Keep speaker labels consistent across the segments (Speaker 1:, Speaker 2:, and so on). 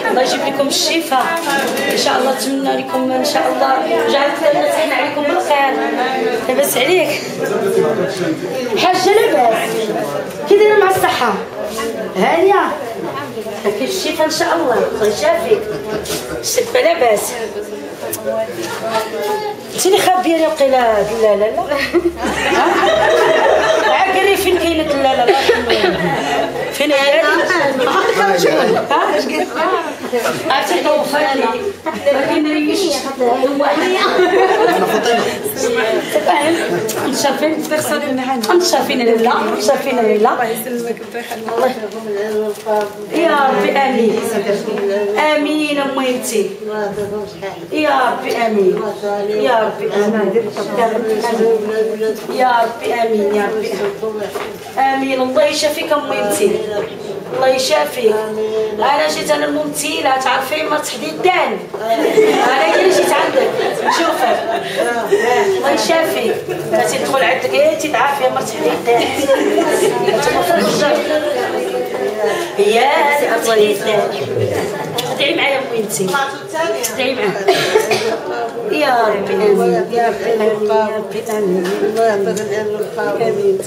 Speaker 1: الله يجيب لكم الشفاء ان شاء الله. نتمنى لكم ان شاء الله جعل الله يسهل عليكم بالخير. لاباس عليك حاجه؟ لاباس كي دايره مع الصحه؟ هانيه كاين الشفاء ان شاء الله. الله يشافيك. الشفاء لاباس. انتي اللي خابيه لي وقيله لا لا لا عاقري فين كاينه لا لا لا فين هي؟ عرفتي طوفاني ولكن ريش شافين شافين لا شافين لا. الله يا ربي امين امين. اميتي يا ربي امين يا ربي امين يا ربي امين يا ربي امين. الله يشافيك اميتي الله يشافيك. انا جيت انا الممثله تعرفين مرت حديدان انا هي اللي جيت عندك نشوفك. الله يشافيك. بغيتي ندخل عندك هي تتعافي يا مرت حديدان. يا مرت حديدان ادعي معايا اميتي ادعي معايا يا ربي امين يا ربي امين يا ربي امين. الله يعطيك امين.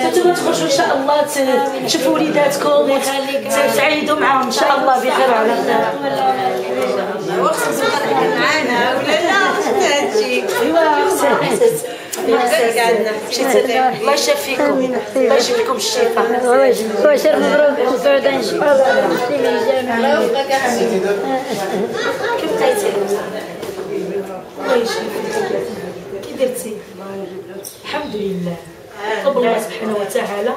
Speaker 1: انتم تخرجوا ان شاء الله تشوفوا وليداتكم وتعيدوا معاهم ان شاء الله بخير وعلى خير.
Speaker 2: معانا ولا لا هادشي
Speaker 1: الله يشافيكم الله يجيب لكم الشفاء.
Speaker 3: وشر مبروك السعودة ان شاء الله.
Speaker 1: كيف بقيتي؟ الله يشافيك. كي درتي؟ الحمد لله. طلب الله سبحانه وتعالى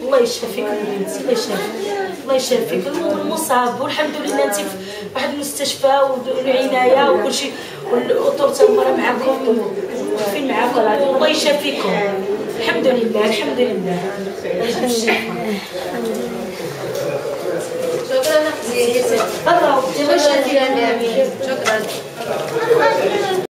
Speaker 1: الله يشافيك بنتي الله يشافيك الله يشافيك. المصاب والحمد لله انت في واحد المستشفى والعنايه وكل شيء والدكتور تمر معكم واقفين معاكم. الله يشافيكم الحمد لله الحمد لله.
Speaker 2: شكرا اختي.
Speaker 1: الله يشافيك.
Speaker 2: شكرا.